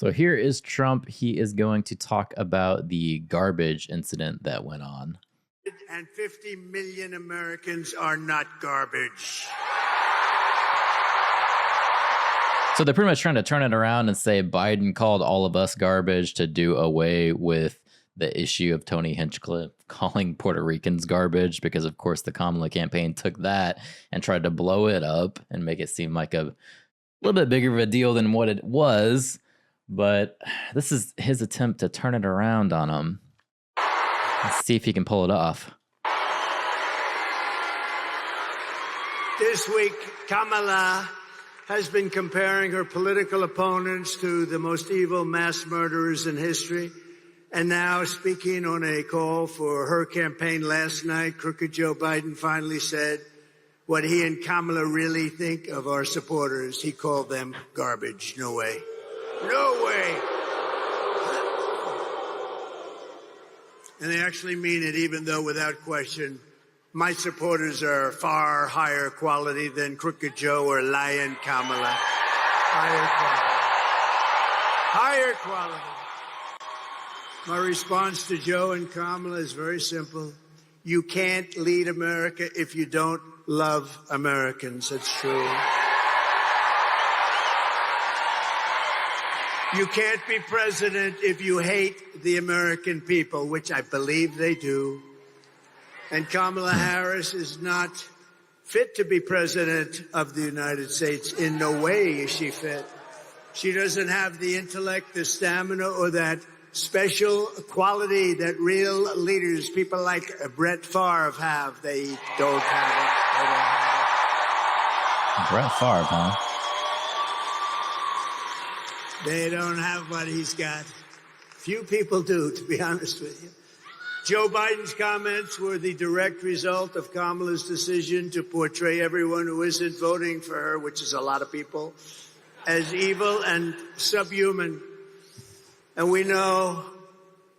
So here is Trump. He is going to talk about the garbage incident that went on. And 50 million Americans are not garbage. So they're pretty much trying to turn it around and say Biden called all of us garbage to do away with the issue of Tony Hinchcliffe calling Puerto Ricans garbage, because of course the Kamala campaign took that and tried to blow it up and make it seem like a little bit bigger of a deal than what it was. But this is his attempt to turn it around on him. Let's see if he can pull it off. This week, Kamala has been comparing her political opponents to the most evil mass murderers in history. And now, speaking on a call for her campaign last night, crooked Joe Biden finally said what he and Kamala really think of our supporters. He called them garbage. No way. No way. And they actually mean it, even though, without question, my supporters are far higher quality than crooked Joe or lying Kamala. Higher quality. My response to Joe and Kamala is very simple. You can't lead America if you don't love Americans. It's true. You can't be president if you hate the American people, which I believe they do. And Kamala Harris is not fit to be president of the United States. In no way is she fit. She doesn't have the intellect, the stamina, or that special quality that real leaders, people like Brett Favre, have. They don't have it. They don't have it. Brett Favre, huh? They don't have what he's got. Few people do, to be honest with you. Joe Biden's comments were the direct result of Kamala's decision to portray everyone who isn't voting for her, which is a lot of people, as evil and subhuman. And we know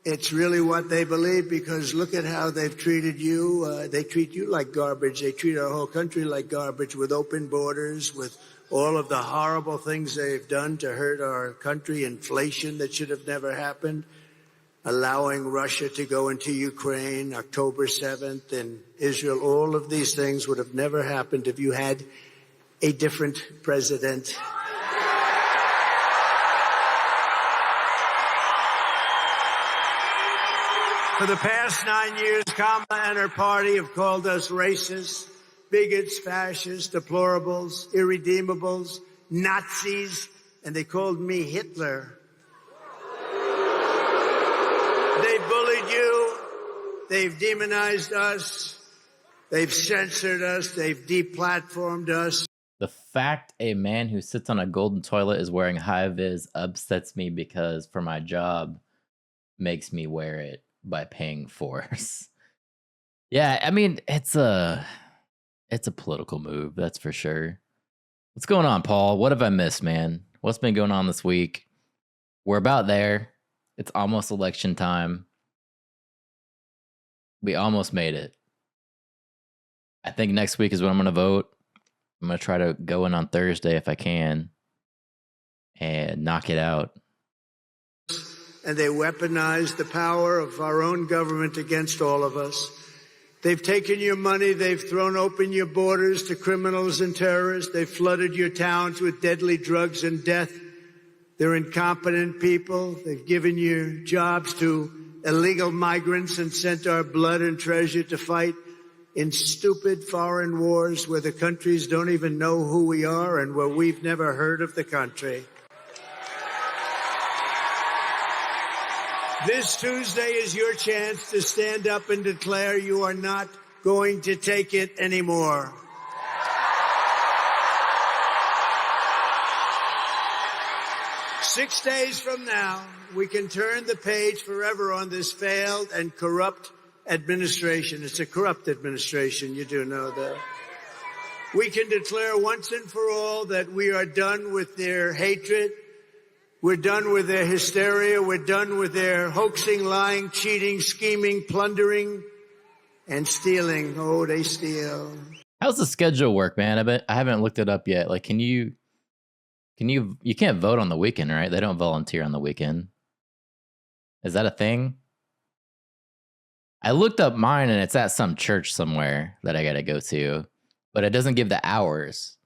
it's really what they believe, because look at how they've treated you. They treat you like garbage. They treat our whole country like garbage, with open borders, with all of the horrible things they've done to hurt our country, inflation that should have never happened, allowing Russia to go into Ukraine, October 7th, and Israel. All of these things would have never happened if you had a different president. For the past 9 years, Kamala and her party have called us racist, bigots, fascists, deplorables, irredeemables, Nazis, and they called me Hitler. They bullied you. They've demonized us. They've censored us. They've deplatformed us. The fact a man who sits on a golden toilet is wearing high-vis upsets me, because for my job makes me wear it by paying force. Yeah, I mean, it's a political move, that's for sure. What's going on, Paul? What have I missed, man? What's been going on this week? We're about there. It's almost election time. We almost made it. I think next week is when I'm going to vote. I'm going to try to go in on Thursday if I can and knock it out. And they weaponized the power of our own government against all of us. They've taken your money. They've thrown open your borders to criminals and terrorists. They've flooded your towns with deadly drugs and death. They're incompetent people. They've given your jobs to illegal migrants and sent our blood and treasure to fight in stupid foreign wars where the countries don't even know who we are and where we've never heard of the country. This Tuesday is your chance to stand up and declare you are not going to take it anymore. Six days from now, we can turn the page forever on this failed and corrupt administration. It's a corrupt administration, you do know that. We can declare once and for all that we are done with their hatred. We're done with their hysteria. We're done with their hoaxing, lying, cheating, scheming, plundering, and stealing. Oh, they steal. How's the schedule work, man? I haven't looked it up yet. Like, can you You can't vote on the weekend, right? They don't volunteer on the weekend. Is that a thing? I looked up mine and it's at some church somewhere that I got to go to, but it doesn't give the hours.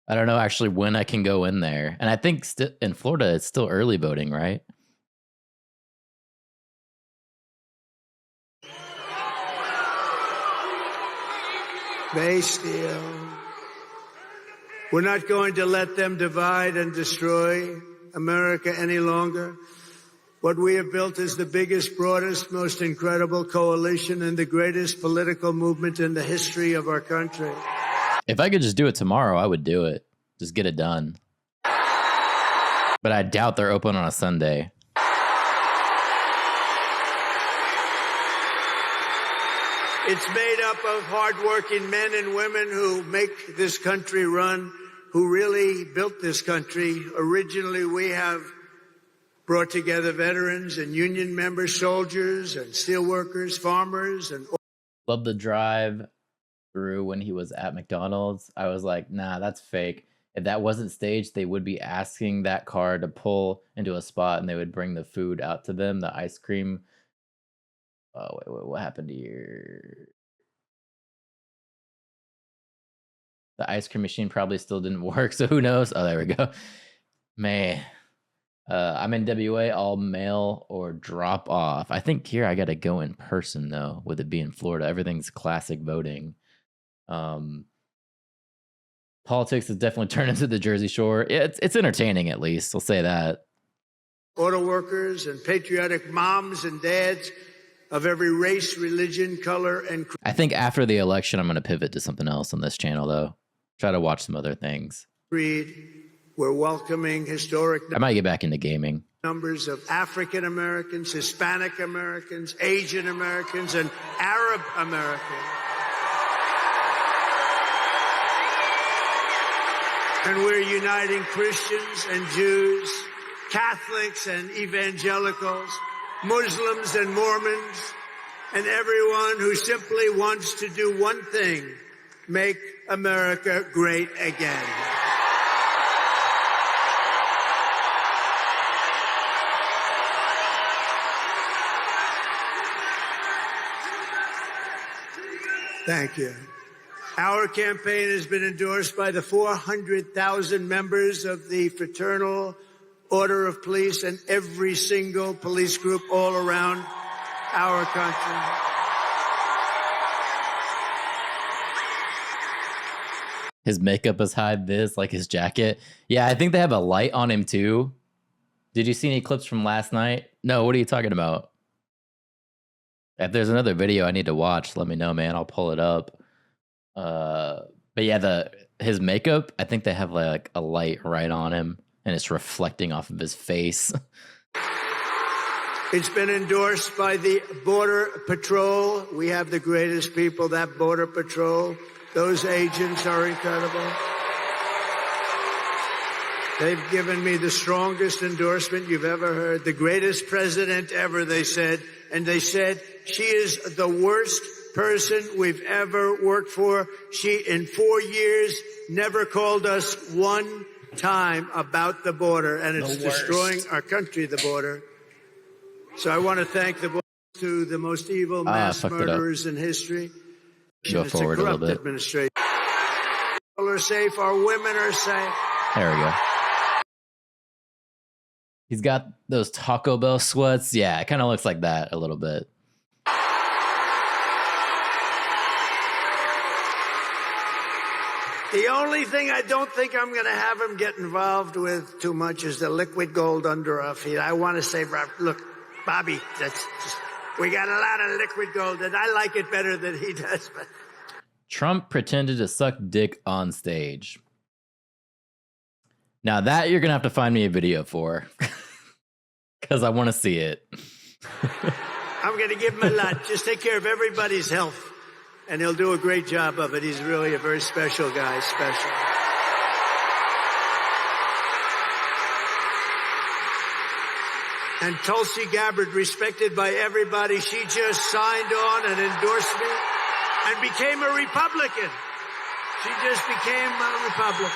I don't know actually when I can go in there. And I think in Florida, it's still early voting, right? They steal. We're not going to let them divide and destroy America any longer. What we have built is the biggest, broadest, most incredible coalition and the greatest political movement in the history of our country. If I could just do it tomorrow, I would do it. Just get it done. But I doubt they're open on a Sunday. It's made up of hardworking men and women who make this country run, who really built this country. Originally, we have brought together veterans and union members, soldiers and steelworkers, farmers, and love the drive through when he was at McDonald's. I was like, nah, that's fake. If that wasn't staged, they would be asking that car to pull into a spot and they would bring the food out to them, the ice cream. Oh, wait, what happened here? The ice cream machine probably still didn't work, so who knows? Oh, there we go. Man. I'm in WA, all mail or drop off. I think here I got to go in person, though, with it being Florida. Everything's classic voting. Politics has definitely turned into the Jersey Shore. It's entertaining, at least. I'll say that. Auto workers and patriotic moms and dads of every race, religion, color, and I think after the election, I'm going to pivot to something else on this channel, though. Try to watch some other things. creed. We're welcoming historic I might get back into gaming. numbers of African Americans, Hispanic Americans, Asian Americans, and Arab Americans. And we're uniting Christians and Jews, Catholics and evangelicals, Muslims and Mormons, and everyone who simply wants to do one thing: make America great again. Thank you. Our campaign has been endorsed by the 400,000 members of the Fraternal Order of Police and every single police group all around our country. His makeup is hide this, like his jacket. Yeah, I think they have a light on him too. Did you see any clips from last night? No, what are you talking about? If there's another video I need to watch, let me know, man. I'll pull it up. But yeah, his makeup, I think they have like a light right on him and it's reflecting off of his face. It's been endorsed by the Border Patrol. We have the greatest people, that Border Patrol. Those agents are incredible. They've given me the strongest endorsement you've ever heard. The greatest president ever, they said. And they said, she is the worst person we've ever worked for. She, in 4 years, never called us one time about the border. And it's destroying our country, the border. So I want to thank the border to the most evil mass murderers in history. Go forward a little bit. Administration. People are safe. Our women are safe. There we go. He's got those Taco Bell sweats. Yeah, it kind of looks like that a little bit. The only thing I don't think I'm going to have him get involved with too much is the liquid gold under our feet. I want to say, look, Bobby, we got a lot of liquid gold, and I like it better than he does. But Trump pretended to suck dick on stage. Now that you're going to have to find me a video for, because I want to see it. I'm going to give him a lot. Just take care of everybody's health, and he'll do a great job of it. He's really a very special guy, special. And Tulsi Gabbard, respected by everybody, she just signed on an endorsement and became a Republican. She just became a Republican.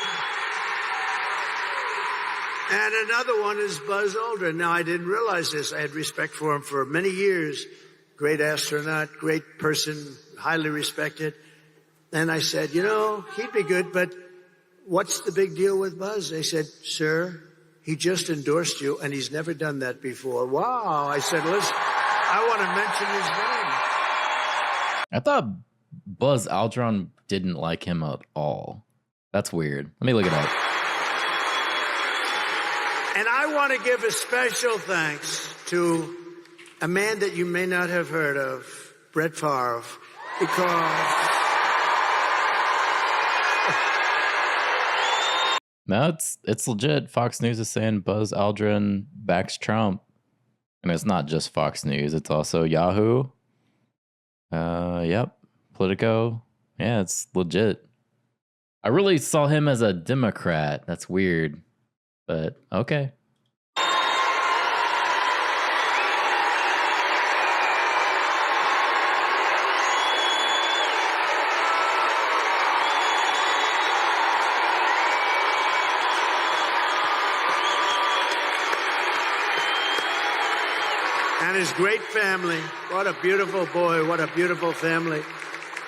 And another one is Buzz Aldrin. Now, I didn't realize this. I had respect for him for many years. Great astronaut, great person, highly respected. And I said, you know, he'd be good, but what's the big deal with Buzz? They said, sir, he just endorsed you, and he's never done that before. Wow. I said, listen, I want to mention his name. I thought Buzz Aldrin didn't like him at all. That's weird. Let me look it up. And I want to give a special thanks to a man that you may not have heard of, Brett Favre, because... No, it's legit. Fox News is saying Buzz Aldrin backs Trump. And it's not just Fox News. It's also Yahoo. Yep. Politico. Yeah, it's legit. I really saw him as a Democrat. That's weird. But okay. And his great family. What a beautiful boy. What a beautiful family.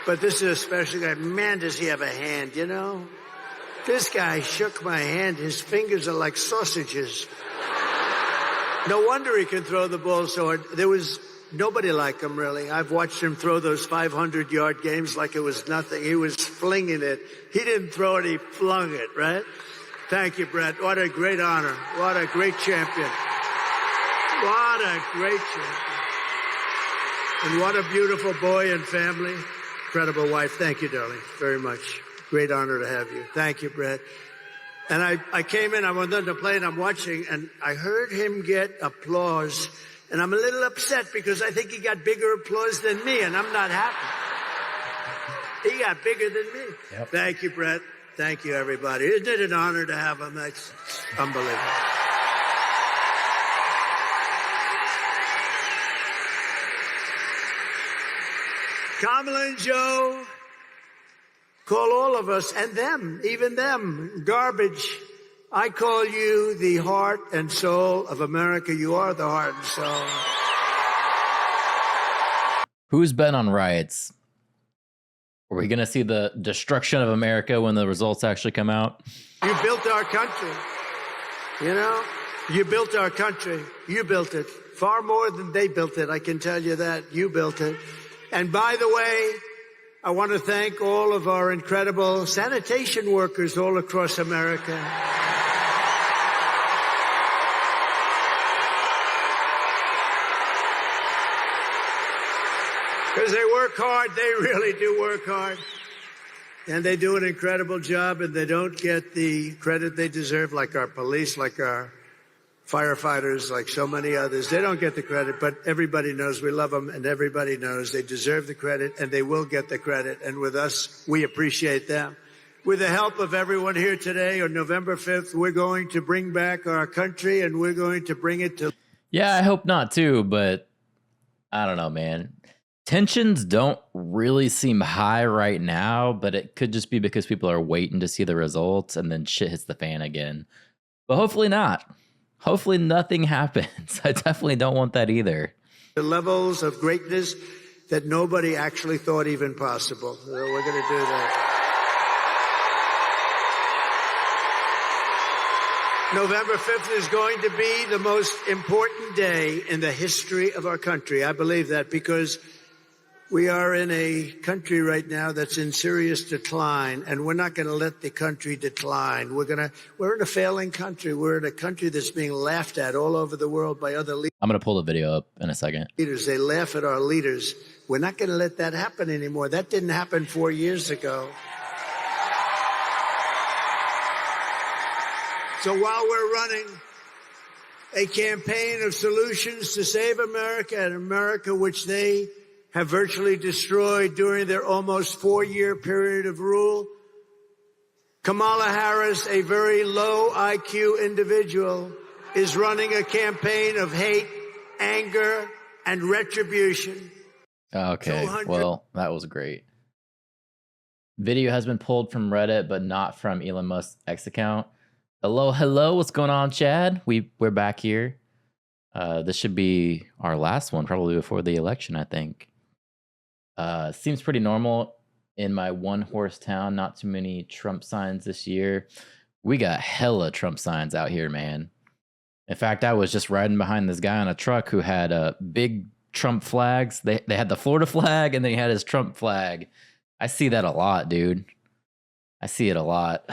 But this is a special guy. Man, does he have a hand, you know? This guy shook my hand. His fingers are like sausages. No wonder he can throw the ball so hard. There was nobody like him, really. I've watched him throw those 500-yard games like it was nothing. He was flinging it. He didn't throw it, he flung it, right? Thank you, Brett. What a great honor. What a great champion. What a great champion. And what a beautiful boy and family. Incredible wife. Thank you, darling, very much. Great honor to have you. Thank you, Brett. And I came in, I went on to play, and I'm watching, and I heard him get applause. And I'm a little upset because I think he got bigger applause than me, and I'm not happy. He got bigger than me. Yep. Thank you, Brett. Thank you, everybody. Isn't it an honor to have him? That's unbelievable. Kamala and Joe call all of us, and them, even them, garbage. I call you the heart and soul of America. You are the heart and soul. Who's been on riots? Are we going to see the destruction of America when the results actually come out? You built our country. You know, you built our country. You built it. Far more than they built it, I can tell you that. You built it. And by the way, I want to thank all of our incredible sanitation workers all across America. Because they work hard. They really do work hard. And they do an incredible job, and they don't get the credit they deserve, like our police, like our firefighters, like so many others. They don't get the credit, but everybody knows we love them, and everybody knows they deserve the credit, and they will get the credit. And with us, we appreciate them. With the help of everyone here today, on November 5th, we're going to bring back our country, and we're going to bring it to... Yeah, I hope not too, but I don't know, man. Tensions don't really seem high right now, but it could just be because people are waiting to see the results, and then shit hits the fan again. But hopefully not. Hopefully nothing happens. I definitely don't want that either. The levels of greatness that nobody actually thought even possible. So we're going to do that. November 5th is going to be the most important day in the history of our country. I believe that because we are in a country right now that's in serious decline, and we're not going to let the country decline. We're in a failing country. We're in a country that's being laughed at all over the world by other leaders. I'm going to pull the video up in a second. They laugh at our leaders. We're not going to let that happen anymore. That didn't happen 4 years ago. So while we're running a campaign of solutions to save America, and America which they have virtually destroyed during their almost 4-year period of rule, Kamala Harris, a very low IQ individual, is running a campaign of hate, anger, and retribution. Okay, well, that was great. Video has been pulled from Reddit, but not from Elon Musk's X account. Hello. What's going on, Chad? We're back here. This should be our last one, probably before the election, I think. Seems pretty normal in my one horse town. Not too many Trump signs this year. We got hella Trump signs out here, man. In fact, I was just riding behind this guy on a truck who had big Trump flags. They had the Florida flag and then he had his Trump flag. I see that a lot, dude. I see it a lot.